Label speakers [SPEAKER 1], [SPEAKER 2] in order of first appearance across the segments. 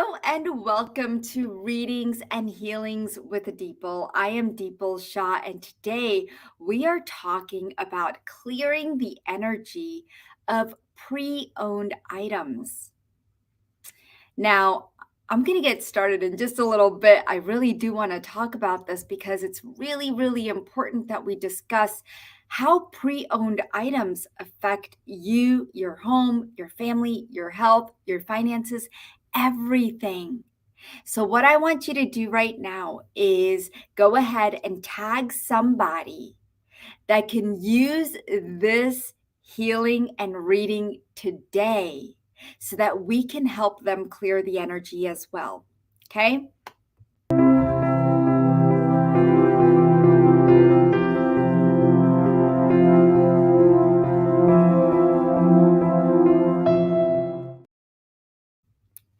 [SPEAKER 1] Hello and welcome to Readings and Healings with Deepal. I am Deepal Shah, and today we are talking about clearing the energy of pre-owned items. Now, I'm going to get started in just a little bit. I really do want to talk about this because it's really, really important that we discuss how pre-owned items affect you, your home, your family, your health, your finances, everything. So, what I want you to do right now is go ahead and tag somebody that can use this healing and reading today so that we can help them clear the energy as well. Okay?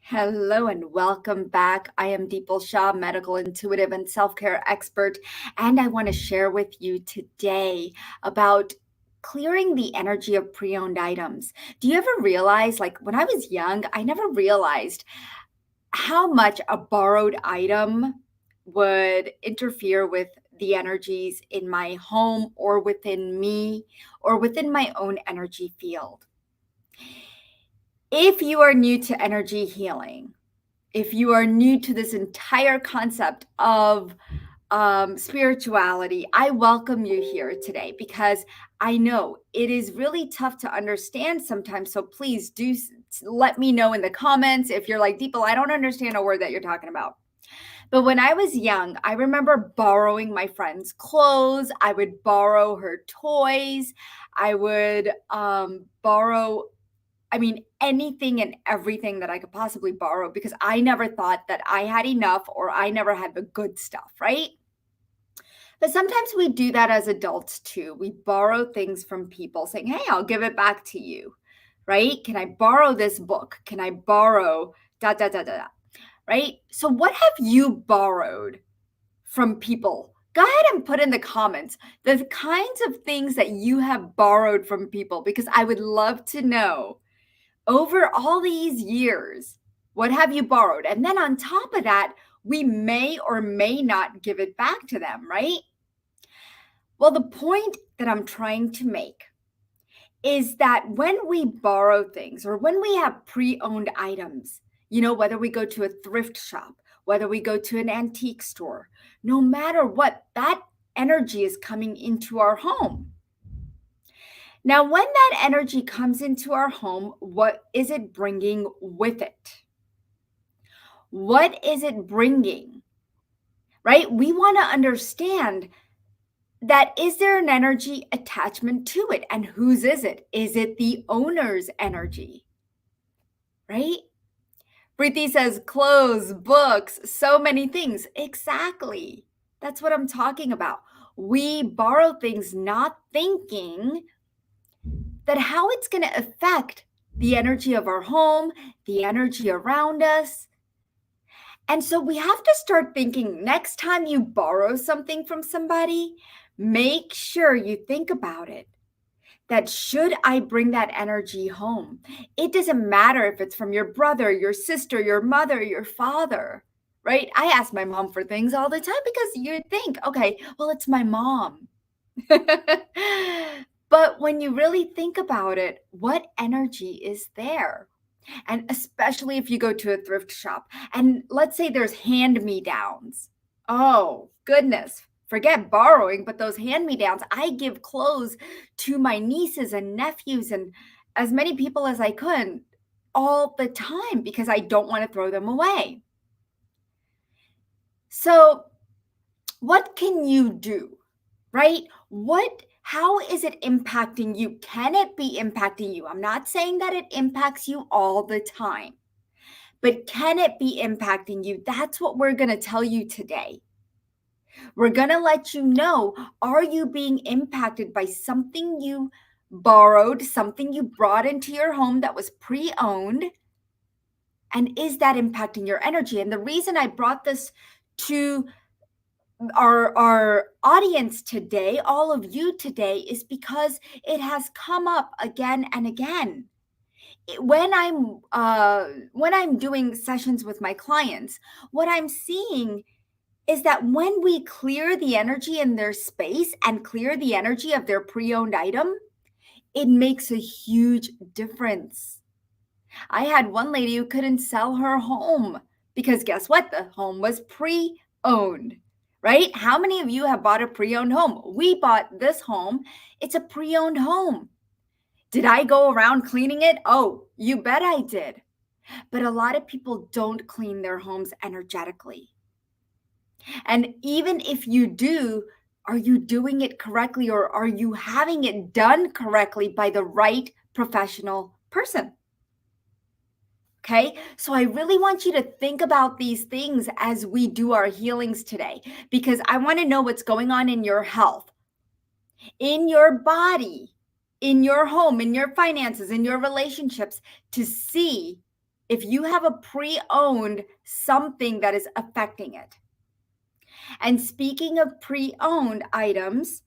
[SPEAKER 1] Hello and welcome back. I am Deepal Shah, medical intuitive and self-care expert, and I want to share with you today about clearing the energy of pre-owned items. Do you ever realize, like when I was young, I never realized how much a borrowed item would interfere with the energies in my home or within me or within my own energy field. If you are new to energy healing, if you are new to this entire concept of spirituality, I welcome you here today because I know it is really tough to understand sometimes. So please do let me know in the comments if you're like, Deeple, I don't understand a word that you're talking about. But when I was young, I remember borrowing my friend's clothes. I would borrow her toys. I would borrow anything and everything that I could possibly borrow because I never thought that I had enough or I never had the good stuff, right? But sometimes we do that as adults too. We borrow things from people saying, hey, I'll give it back to you, right? Can I borrow this book? Can I borrow da da da da da, right? So, what have you borrowed from people? Go ahead and put in the comments the kinds of things that you have borrowed from people because I would love to know over all these years, what have you borrowed? And then on top of that, we may or may not give it back to them, right? Well, the point that I'm trying to make is that when we borrow things or when we have pre-owned items, whether we go to a thrift shop, whether we go to an antique store, no matter what, that energy is coming into our home. Now, when that energy comes into our home, what is it bringing with it? What is it bringing? Right? We want to understand that is there an energy attachment to it? And whose is it? Is it the owner's energy? Right? Preeti says clothes, books, so many things. Exactly. That's what I'm talking about. We borrow things not thinking that how it's going to affect the energy of our home, the energy around us. And so we have to start thinking next time you borrow something from somebody, make sure you think about it. That should I bring that energy home? It doesn't matter if it's from your brother, your sister, your mother, your father, right? I ask my mom for things all the time because you think, okay, well, it's my mom. But when you really think about it, what energy is there? And especially if you go to a thrift shop and let's say there's hand-me-downs. Oh, goodness. Forget borrowing, but those hand-me-downs, I give clothes to my nieces and nephews and as many people as I could all the time because I don't want to throw them away. So, what can you do? Right? How is it impacting you? Can it be impacting you? I'm not saying that it impacts you all the time, but can it be impacting you? That's what we're going to tell you today. We're going to let you know, are you being impacted by something you borrowed, something you brought into your home that was pre-owned? And is that impacting your energy? And the reason I brought this to our audience today, all of you today, is because it has come up again and again. When I'm doing sessions with my clients, what I'm seeing is that when we clear the energy in their space and clear the energy of their pre-owned item, it makes a huge difference. I had one lady who couldn't sell her home because guess what? The home was pre-owned, right? How many of you have bought a pre-owned home? We bought this home. It's a pre-owned home. Did I go around cleaning it? Oh, you bet I did. But a lot of people don't clean their homes energetically. And even if you do, are you doing it correctly, or are you having it done correctly by the right professional person? Okay, so I really want you to think about these things as we do our healings today, because I want to know what's going on in your health, in your body, in your home, in your finances, in your relationships, to see if you have a pre-owned something that is affecting it. And speaking of pre-owned items,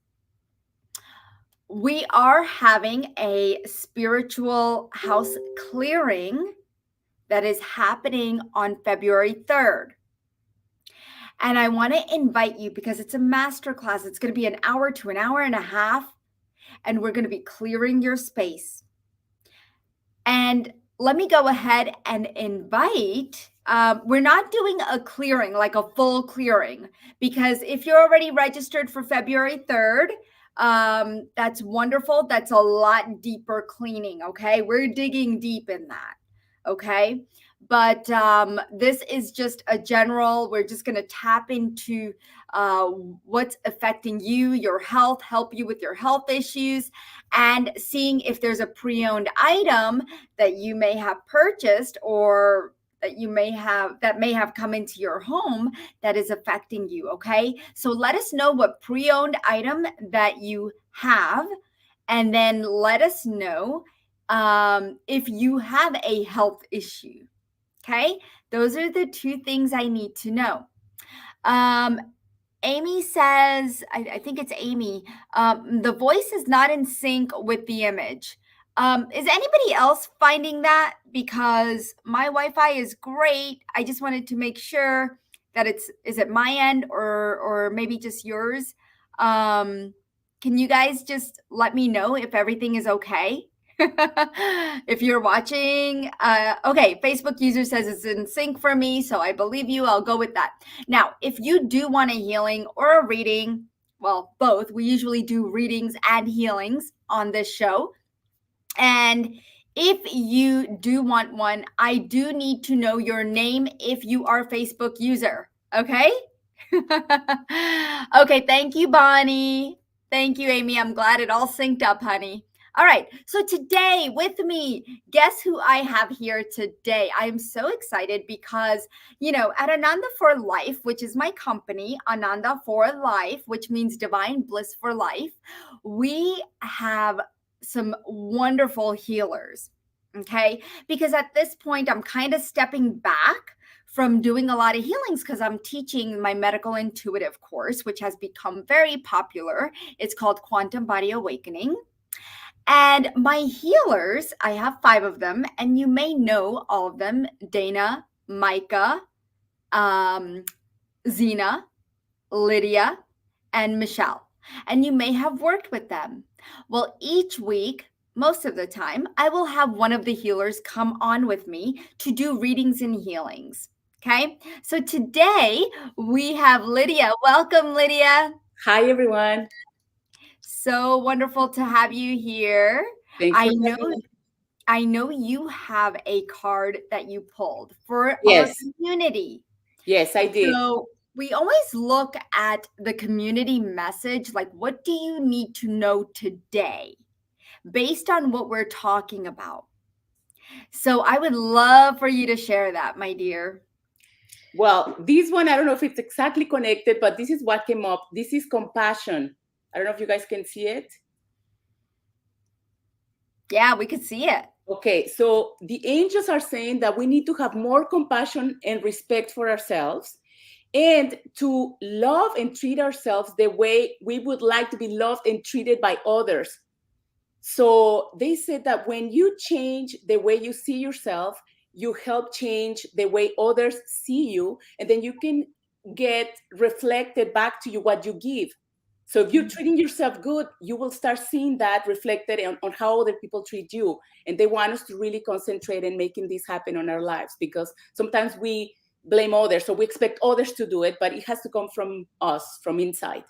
[SPEAKER 1] we are having a spiritual house clearing that is happening on February 3rd. And I want to invite you because it's a masterclass. It's going to be an hour to an hour and a half, and we're going to be clearing your space. And let me go ahead and invite. We're not doing a clearing, like a full clearing, because if you're already registered for February 3rd, that's wonderful. That's a lot deeper cleaning. Okay. We're digging deep in that. Okay. But this is just a general, we're just going to tap into what's affecting you, your health, help you with your health issues, and seeing if there's a pre-owned item that you may have purchased or that may have come into your home that is affecting you. Okay. So let us know what pre-owned item that you have, and then let us know if you have a health issue. Okay. Those are the two things I need to know. Amy says, I think it's Amy, the voice is not in sync with the image. Is anybody else finding that? Because my Wi-Fi is great. I just wanted to make sure that is it my end or maybe just yours? Can you guys just let me know if everything is okay? If you're watching, okay, Facebook user says it's in sync for me, so I believe you. I'll go with that. Now, if you do want a healing or a reading, well, both, we usually do readings and healings on this show. And if you do want one, I do need to know your name if you are a Facebook user. Okay? Okay, thank you, Bonnie. Thank you, Amy. I'm glad it all synced up, honey. All right, so today with me, guess who I have here today? I am so excited because, at Ananda for Life, which is my company, Ananda for Life, which means divine bliss for life, we have some wonderful healers, okay? Because at this point, I'm kind of stepping back from doing a lot of healings because I'm teaching my medical intuitive course, which has become very popular. It's called Quantum Body Awakening. And my healers, I have 5 of them, and you may know all of them: Dana, Micah, Zena, Lydia, and Michelle. And you may have worked with them. Well, each week, most of the time, I will have one of the healers come on with me to do readings and healings. Okay, so today we have Lydia. Welcome, Lydia.
[SPEAKER 2] Hi, everyone.
[SPEAKER 1] So wonderful to have you here.
[SPEAKER 2] Thanks for having me.
[SPEAKER 1] I know you have a card that you pulled for our
[SPEAKER 2] Yes,
[SPEAKER 1] community.
[SPEAKER 2] yes, I did.
[SPEAKER 1] So we always look at the community message, like, what do you need to know today based on what we're talking about? So I would love for you to share that, my dear.
[SPEAKER 2] Well, this one, I don't know if it's exactly connected, but this is what came up. This is compassion. I don't know if you guys can see it.
[SPEAKER 1] Yeah, we could see it.
[SPEAKER 2] Okay, so the angels are saying that we need to have more compassion and respect for ourselves, and to love and treat ourselves the way we would like to be loved and treated by others. So they said that when you change the way you see yourself, you help change the way others see you, and then you can get reflected back to you what you give. So if you're treating yourself good, you will start seeing that reflected on how other people treat you. And they want us to really concentrate in making this happen on our lives, because sometimes we blame others. So we expect others to do it, but it has to come from us, from inside.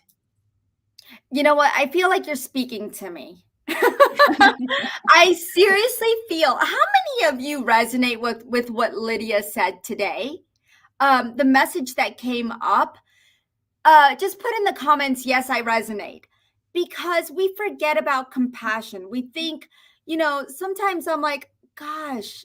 [SPEAKER 1] You know what? I feel like you're speaking to me. I seriously feel, how many of you resonate with what Lydia said today? The message that came up, just put in the comments, yes, I resonate. Because we forget about compassion. We think, sometimes I'm like, gosh,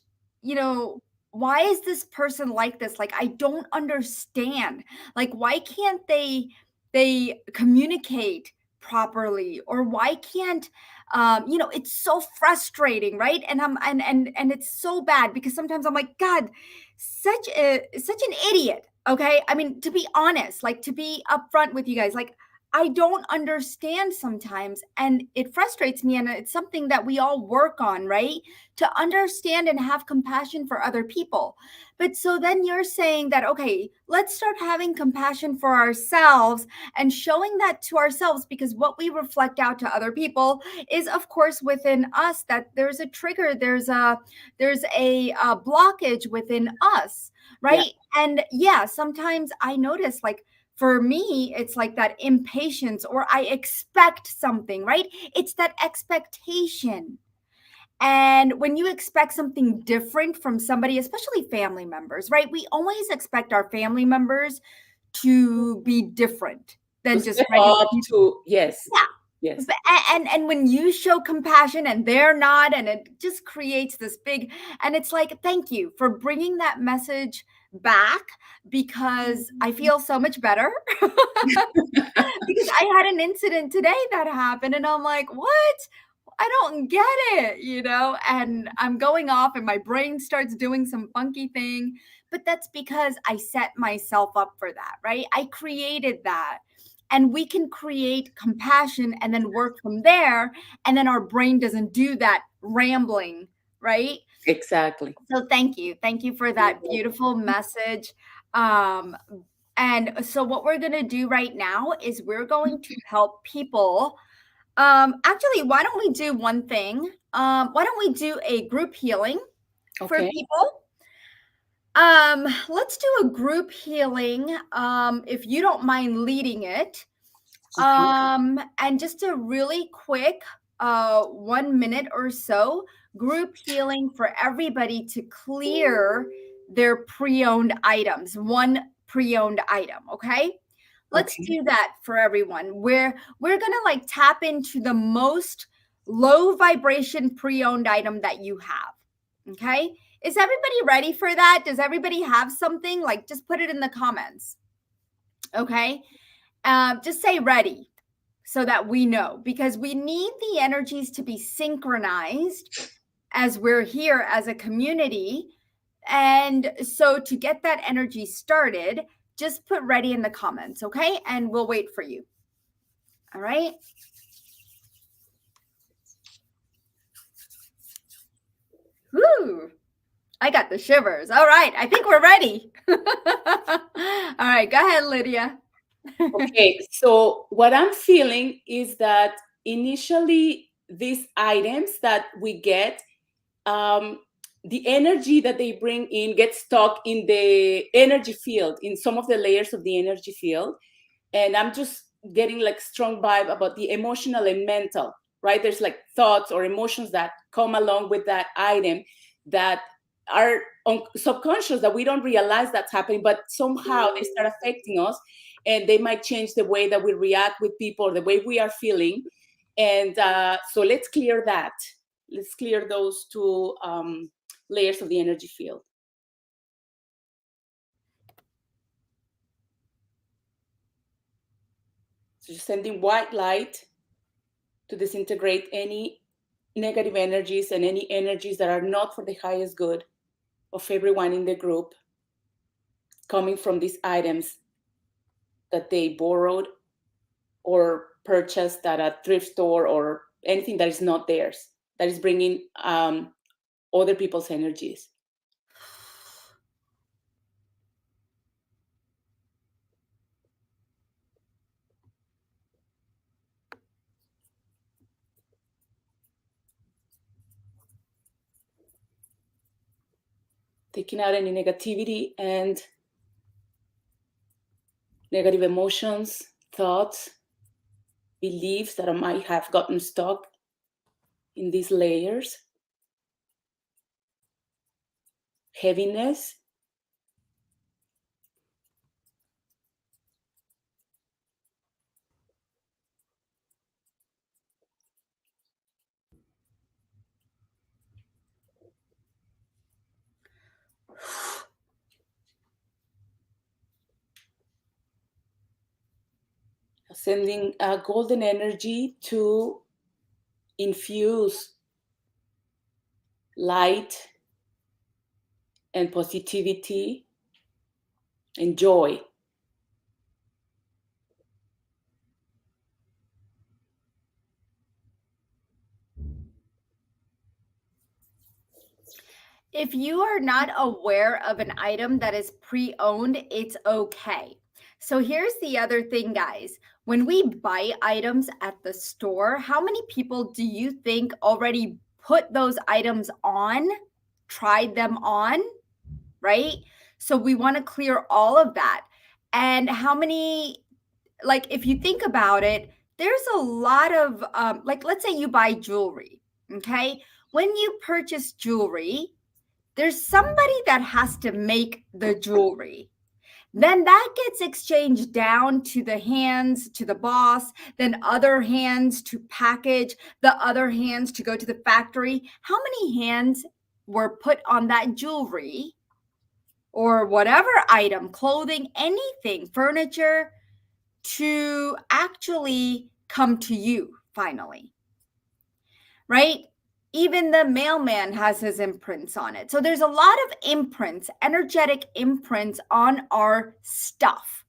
[SPEAKER 1] why is this person like this? Like, I don't understand. Like, why can't they communicate properly? Or why can't it's so frustrating, right? And and it's so bad, because sometimes I'm like, God, such an idiot. Okay. I mean, to be honest, like, to be upfront with you guys, like, I don't understand sometimes, and it frustrates me. And it's something that we all work on, right? To understand and have compassion for other people. But so then you're saying that, okay, let's start having compassion for ourselves and showing that to ourselves, because what we reflect out to other people is, of course, within us, that there's a trigger, there's a blockage within us,
[SPEAKER 2] Yeah,
[SPEAKER 1] right? And yeah, sometimes I notice, like, for me, it's like that impatience, or I expect something, right? It's that expectation. And when you expect something different from somebody, especially family members, right? We always expect our family members to be different
[SPEAKER 2] to
[SPEAKER 1] than just
[SPEAKER 2] step
[SPEAKER 1] regular
[SPEAKER 2] up
[SPEAKER 1] people.
[SPEAKER 2] to, yes,
[SPEAKER 1] Yeah.
[SPEAKER 2] yes,
[SPEAKER 1] And when you show compassion and they're not, and it just creates this big, and it's like, thank you for bringing that message back, because I feel so much better. Because I had an incident today that happened, and I'm like, what? I don't get it. And I'm going off, and my brain starts doing some funky thing. But that's because I set myself up for that, right? I created that. And we can create compassion and then work from there. And then our brain doesn't do that rambling, right?
[SPEAKER 2] exactly.
[SPEAKER 1] So thank you. Thank you for that beautiful message. Um, and so what we're going to do right now is we're going to help people. Actually, why don't we do one thing? Why don't we do a group healing for
[SPEAKER 2] Okay.
[SPEAKER 1] people? Let's do a group healing. If you don't mind leading it.
[SPEAKER 2] Okay.
[SPEAKER 1] And just a really quick 1 minute or so group healing for everybody to clear their pre-owned items, one pre-owned item. Okay. Let's
[SPEAKER 2] Okay.
[SPEAKER 1] do that for everyone. We're gonna like tap into the most low vibration pre-owned item that you have. Okay. Is everybody ready for that? Does everybody have something? Like, just put it in the comments. Okay. Just say ready, so that we know, because we need the energies to be synchronized as we're here as a community. And so to get that energy started, just put ready in the comments, okay? And we'll wait for you. All right. Woo! I got the shivers. All right. I think we're ready. All right. Go ahead, Lydia.
[SPEAKER 2] Okay. So what I'm feeling is that initially these items that we get, um, the energy that they bring in gets stuck in the energy field, in some of the layers of the energy field. And I'm just getting like strong vibe about the emotional and mental, right? There's like thoughts or emotions that come along with that item that are subconscious, that we don't realize that's happening, but somehow they start affecting us, and they might change the way that we react with people, or the way we are feeling. And so let's clear that. Let's clear those two layers of the energy field. So just sending white light to disintegrate any negative energies and any energies that are not for the highest good of everyone in the group, coming from these items that they borrowed or purchased at a thrift store or anything that is not theirs, that is bringing other people's energies. Taking out any negativity and negative emotions, thoughts, beliefs that I might have gotten stuck in these layers, heaviness. Sending a golden energy to infuse light and positivity and joy.
[SPEAKER 1] If you are not aware of an item that is pre-owned, it's okay. So here's the other thing, guys. When we buy items at the store, how many people do you think already put those items on, tried them on, right? So we want to clear all of that. And how many, like, if you think about it, there's a lot of, like, let's say you buy jewelry, okay? When you purchase jewelry, there's somebody that has to make the jewelry. Then that gets exchanged down to the hands to the boss, then other hands to package, the other hands to go to the factory. How many hands were put on that jewelry or whatever item, clothing, anything, furniture, to actually come to you finally, right? Even the mailman has his imprints on it. So there's a lot of imprints, energetic imprints on our stuff,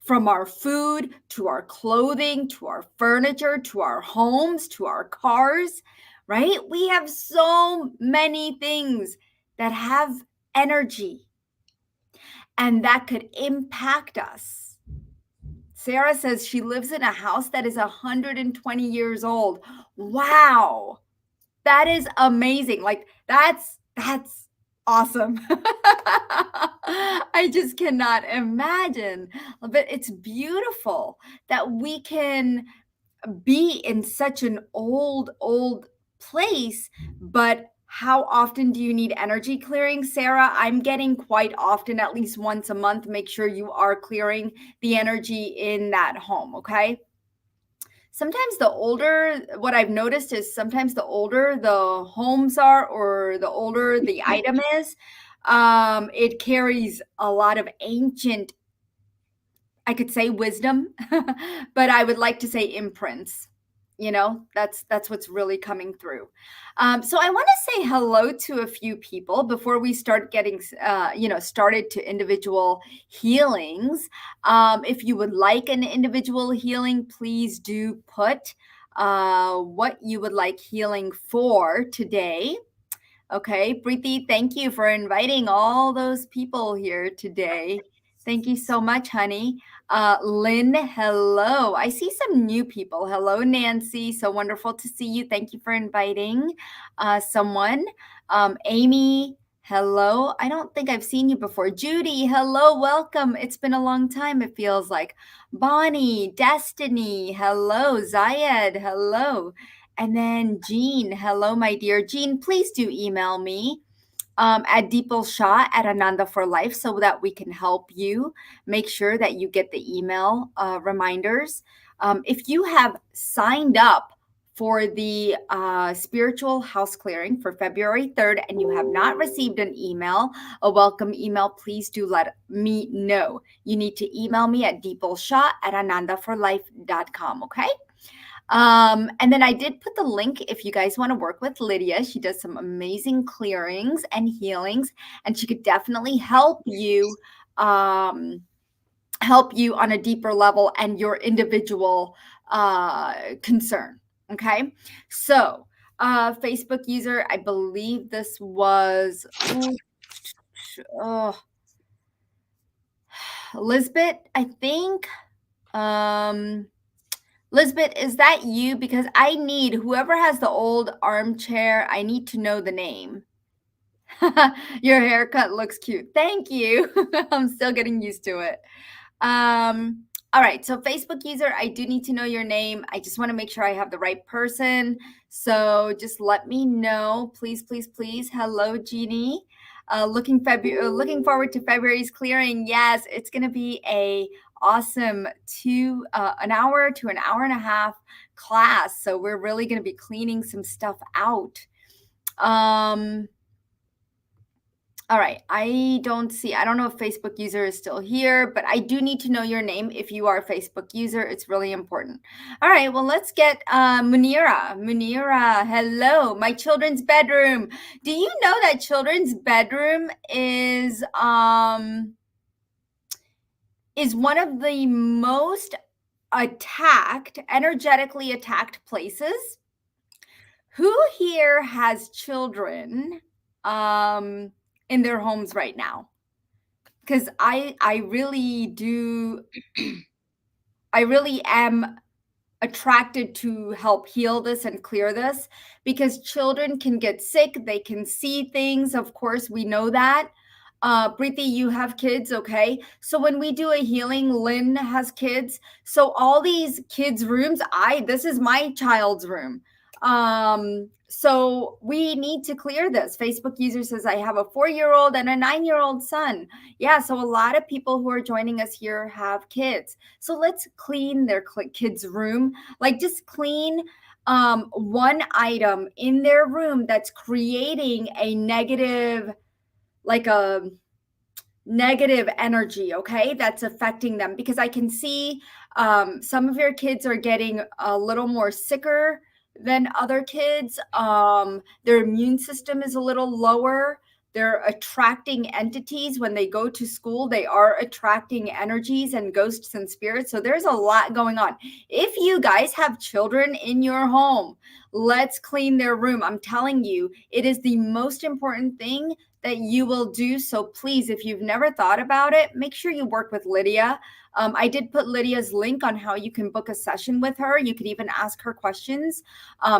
[SPEAKER 1] from our food to our clothing to our furniture to our homes to our cars, right? We have so many things that have energy and that could impact us. Sarah says she lives in a house that is 120 years old. Wow. That is amazing. Like that's awesome. I just cannot imagine. But it's beautiful that we can be in such an old place, but how often do you need energy clearing, Sarah? I'm getting quite often, at least once a month. Make sure you are clearing the energy in that home, okay? Sometimes the older, what I've noticed is sometimes the older the homes are or the older the item is, it carries a lot of ancient, I could say wisdom, but I would like to say imprints. You know, that's what's really coming through. So I want to say hello to a few people before we start getting, started to individual healings. If you would like an individual healing, please do put what you would like healing for today. Okay, Preeti, thank you for inviting all those people here today. Thank you so much, honey. Lynn, hello. I see some new people. Hello, Nancy. So wonderful to see you. Thank you for inviting someone. Amy, hello. I don't think I've seen you before. Judy, hello. Welcome. It's been a long time, it feels like. Bonnie, Destiny, hello. Zayed, hello. And then Jean, hello, my dear. Jean, please do email me at deepalshah at Ananda for Life so that we can help you make sure that you get the email reminders. If you have signed up for the spiritual house clearing for February 3rd and you have not received an email, a welcome email, please do let me know. You need to email me at deepalshah at anandaforlife.com, okay? And then I did put the link if you guys want to work with Lydia. She does some amazing clearings and healings, and she could definitely help you on a deeper level and your individual concern. Okay. So, Facebook user, I believe this was, oh, Lisbeth, I think. Um, Lisbeth, is that you? Because I need whoever has the old armchair, I need to know the name. Your haircut looks cute. Thank you. I'm still getting used to it. All right. So, Facebook user, I do need to know your name. I just want to make sure I have the right person. So, just let me know, please, please, please. Hello, Jeannie. Looking forward to February's clearing. Yes, it's going to be a awesome an hour to an hour and a half class. So, we're really going to be cleaning some stuff out. All right. I don't know if Facebook user is still here, but I do need to know your name if you are a Facebook user. It's really important. All right. Well, let's get Munira. Munira, hello. My children's bedroom. Do you know that children's bedroom is one of the most energetically attacked places? Who here has children in their homes right now? Because I really do, I really am attracted to help heal this and clear this, because children can get sick, they can see things. Of course, we know that. Preeti, you have kids, okay? So when we do a healing, Lynn has kids. So all these kids' rooms, this is my child's room. So we need to clear this. Facebook user says, I have a 4-year-old and a 9-year-old son. Yeah, so a lot of people who are joining us here have kids. So let's clean their kids' room. Like, just clean one item in their room that's creating a negative, like a negative energy, okay, that's affecting them. Because I can see some of your kids are getting a little more sicker than other kids. Their immune system is a little lower. They're attracting entities when they go to school. They are attracting energies and ghosts and spirits. So there's a lot going on. If you guys have children in your home, let's clean their room. I'm telling you, it is the most important thing that you will do. So please, if you've never thought about it, make sure you work with Lydia. I did put Lydia's link on how you can book a session with her. You could even ask her questions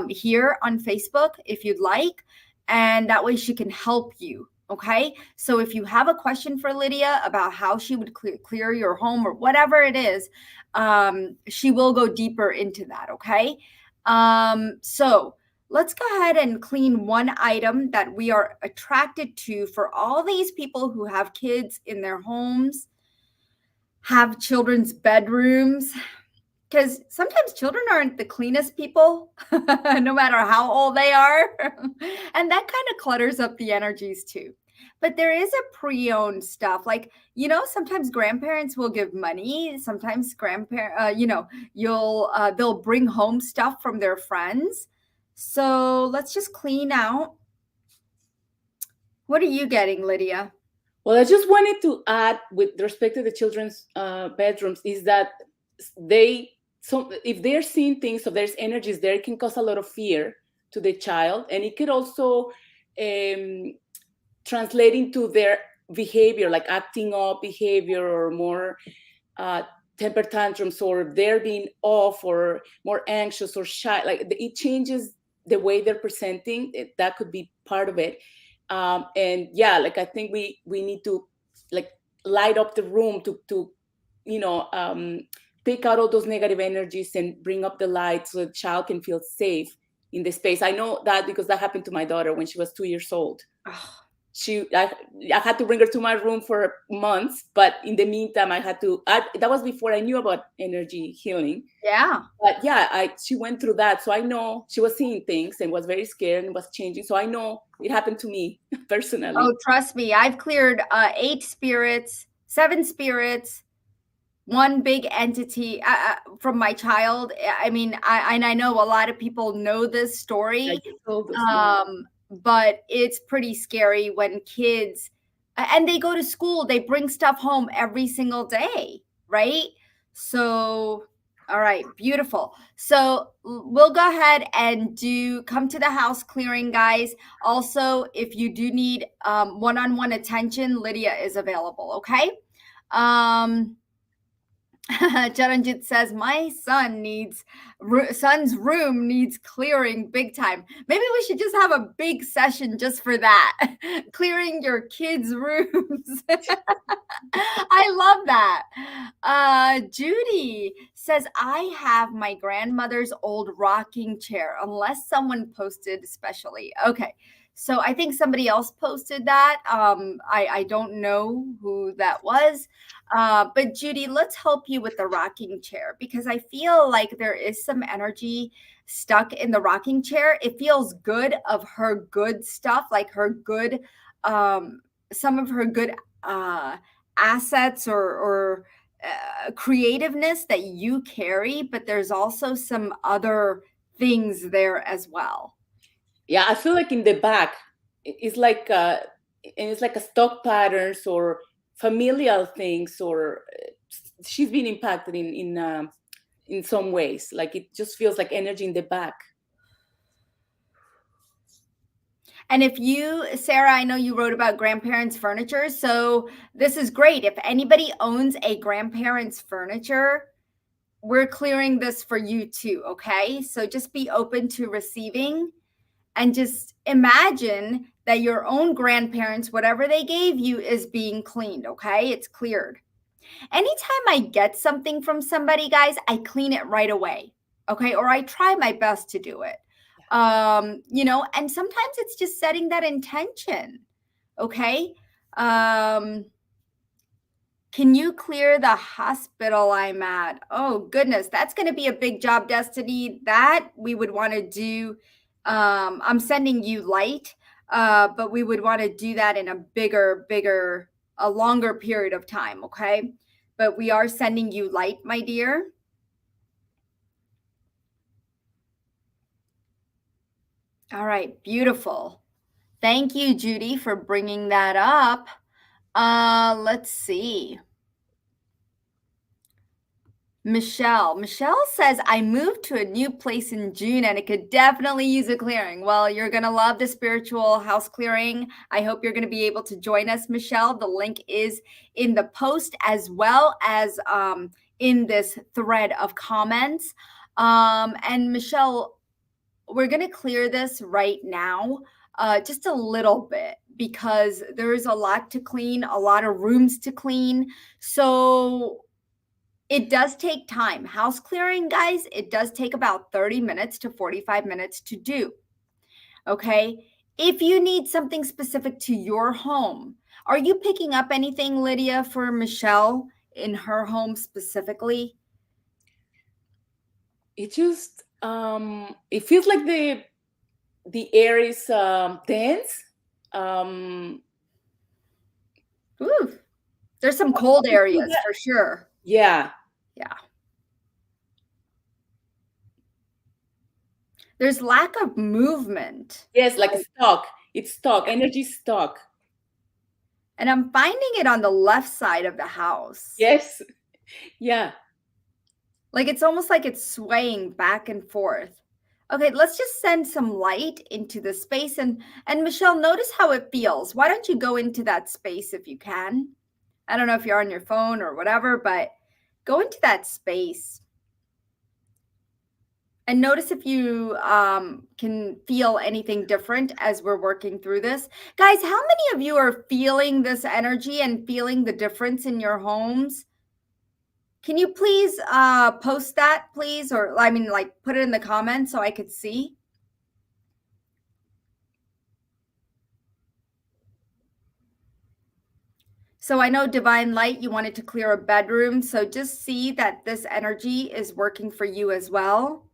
[SPEAKER 1] here on Facebook if you'd like. And that way she can help you. Okay. So if you have a question for Lydia about how she would clear your home or whatever it is, she will go deeper into that. Okay. So let's go ahead and clean one item that we are attracted to for all these people who have kids in their homes, have children's bedrooms, because sometimes children aren't the cleanest people, no matter how old they are. And that kind of clutters up the energies too. But there is a pre-owned stuff. Like, sometimes grandparents will give money. Sometimes they'll bring home stuff from their friends. So let's just clean out. What are you getting, Lydia?
[SPEAKER 2] Well, I just wanted to add, with respect to the children's bedrooms, is that if they're seeing things, so there's energies there, it can cause a lot of fear to the child, and it could also translate into their behavior, like acting up behavior, or more temper tantrums, or they're being off or more anxious or shy. Like, it changes the way they're presenting. That could be part of it. And yeah, like, I think we need to, like, light up the room to take out all those negative energies and bring up the light so the child can feel safe in the space. I know that because that happened to my daughter when she was 2 years old. I had to bring her to my room for months, but in the meantime, that was before I knew about energy healing.
[SPEAKER 1] Yeah.
[SPEAKER 2] But yeah, she went through that. So I know she was seeing things and was very scared and was changing. So I know it happened to me personally.
[SPEAKER 1] Oh, trust me. I've cleared 8 spirits, 7 spirits, one big entity from my child. I mean, I know a lot of people know this story. But it's pretty scary when kids, and they go to school, they bring stuff home every single day, right? So All right, beautiful. So we'll go ahead and come to the house clearing, guys. Also, if you do need one-on-one attention, Lydia is available. Okay. Charanjit says my son's room needs clearing big time. Maybe we should just have a big session just for that, clearing your kids' rooms. I love that. Judy says, I have my grandmother's old rocking chair, unless someone posted especially. Okay. So I think somebody else posted that. I don't know who that was. But Judy, let's help you with the rocking chair because I feel like there is some energy stuck in the rocking chair. It feels good of her good stuff, like her good, some of her good assets or creativeness that you carry, but there's also some other things there as well.
[SPEAKER 2] Yeah, I feel like in the back, it's like and it's like a stock patterns or familial things, or she's been impacted in some ways. Like it just feels like energy in the back.
[SPEAKER 1] And if you, Sarah, I know you wrote about grandparents' furniture. So this is great. If anybody owns a grandparents' furniture, we're clearing this for you too. Okay. So just be open to receiving and just imagine that your own grandparents, whatever they gave you, is being cleaned. Okay. It's cleared. Anytime I get something from somebody, guys, I clean it right away. Okay. Or I try my best to do it. And sometimes it's just setting that intention. Okay. Can you clear the hospital I'm at? Oh, goodness. That's going to be a big job, Destiny. That we would want to do. I'm sending you light, but we would want to do that in a longer period of time. Okay. But we are sending you light, my dear. All right. Beautiful. Thank you, Judy, for bringing that up. Let's see. Michelle says, I moved to a new place in June and it could definitely use a clearing. Well, you're going to love the spiritual house clearing. I hope you're going to be able to join us, Michelle. The link is in the post as well as in this thread of comments. And Michelle, we're going to clear this right now, just a little bit, because there's a lot to clean, a lot of rooms to clean. So it does take time. House clearing, guys, it does take about 30 minutes to 45 minutes to do. Okay. If you need something specific to your home, are you picking up anything, Lydia, for Michelle in her home specifically?
[SPEAKER 2] It just it feels like the air is dense.
[SPEAKER 1] Ooh, there's some cold areas for sure.
[SPEAKER 2] Yeah.
[SPEAKER 1] Yeah. There's lack of movement.
[SPEAKER 2] Yes, like stock. It's stock. Energy stock.
[SPEAKER 1] And I'm finding it on the left side of the house.
[SPEAKER 2] Yes. Yeah.
[SPEAKER 1] Like it's almost like it's swaying back and forth. Okay, let's just send some light into the space and Michelle, notice how it feels. Why don't you go into that space if you can? I don't know if you're on your phone or whatever, but go into that space. And notice if you can feel anything different as we're working through this. Guys, how many of you are feeling this energy and feeling the difference in your homes? Can you please post that, please? Or I mean, like put it in the comments so I could see. So I know Divine Light, you wanted to clear a bedroom. So just see that this energy is working for you as well.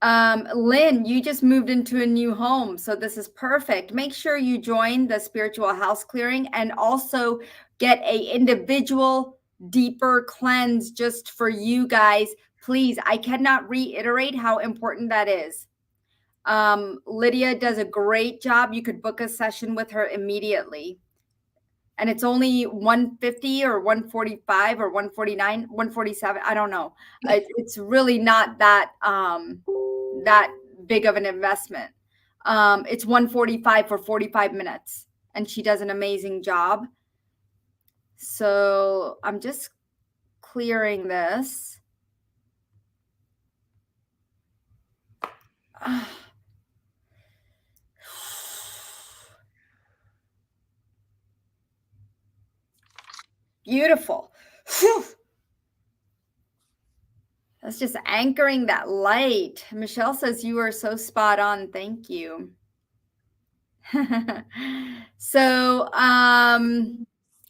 [SPEAKER 1] Lynn, you just moved into a new home. So this is perfect. Make sure you join the spiritual house clearing and also get a individual deeper cleanse just for you guys. Please, I cannot reiterate how important that is. Lydia does a great job. You could book a session with her immediately. and it's only 150 or 145 or 149, 147. I don't know. It's really not that big of an investment. It's 145 for 45 minutes, and she does an amazing job. So I'm just clearing this. Beautiful. Whew. That's just anchoring that light. Michelle says you are so spot on. Thank you. So,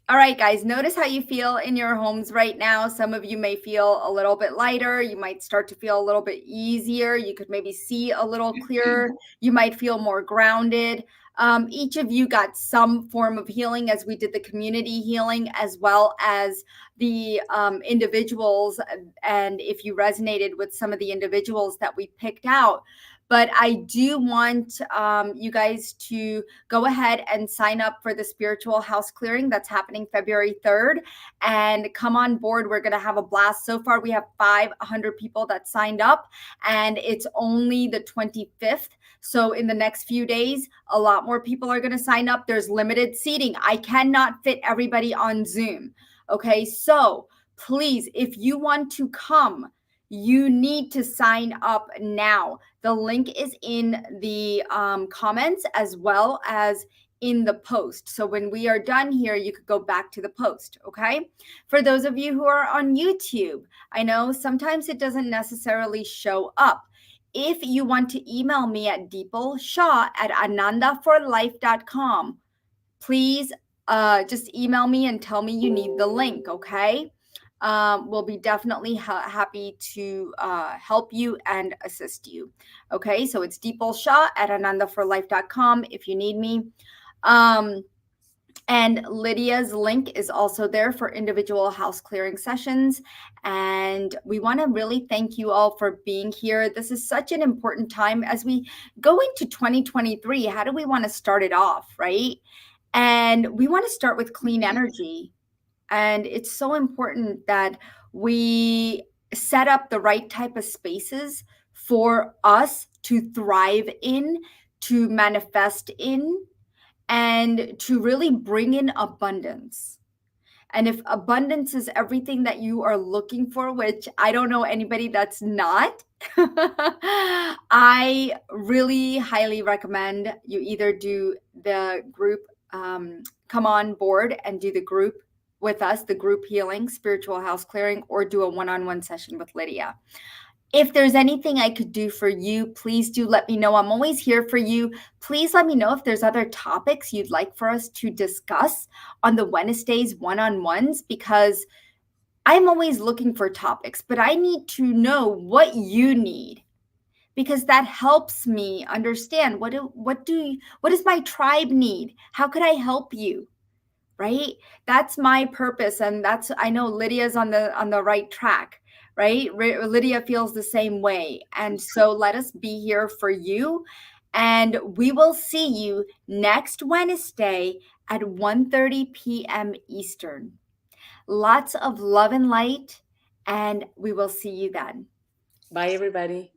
[SPEAKER 1] all right, guys, notice how you feel in your homes right now. Some of you may feel a little bit lighter. You might start to feel a little bit easier. You could maybe see a little clearer. You might feel more grounded. Each of you got some form of healing as we did the community healing, as well as the individuals. And if you resonated with some of the individuals that we picked out, but I do want you guys to go ahead and sign up for the spiritual house clearing that's happening February 3rd and come on board. We're going to have a blast. So far, we have 500 people that signed up, and it's only the 25th. So in the next few days, a lot more people are going to sign up. There's limited seating. I cannot fit everybody on Zoom. Okay, so please, if you want to come, you need to sign up now. The link is in the comments as well as in the post. So when we are done here, you could go back to the post, okay? For those of you who are on YouTube, I know sometimes it doesn't necessarily show up. If you want to email me at deepalshaw@anandaforlife.com, please just email me and tell me you need the link, okay? We'll be definitely happy to help you and assist you. Okay, so it's deepalshaw@anandaforlife.com if you need me. And Lydia's link is also there for individual house clearing sessions. And we want to really thank you all for being here. This is such an important time as we go into 2023. How do we want to start it off, right? And we want to start with clean energy. And it's so important that we set up the right type of spaces for us to thrive in, to manifest in, and to really bring in abundance. And if abundance is everything that you are looking for, which I don't know anybody that's not, I really highly recommend you either do the group, come on board and do the group with us, the group healing, spiritual house clearing, or do a one-on-one session with Lydia. If there's anything I could do for you, please do let me know. I'm always here for you. Please let me know if there's other topics you'd like for us to discuss on the Wednesdays one-on-ones, because I'm always looking for topics, but I need to know what you need, because that helps me understand what does my tribe need? How could I help you? Right? That's my purpose, and that's, I know Lydia's on the right track, right? Lydia feels the same way, and so let us be here for you, and we will see you next Wednesday at 1:30 p.m. Eastern. Lots of love and light, and we will see you then.
[SPEAKER 2] Bye, everybody.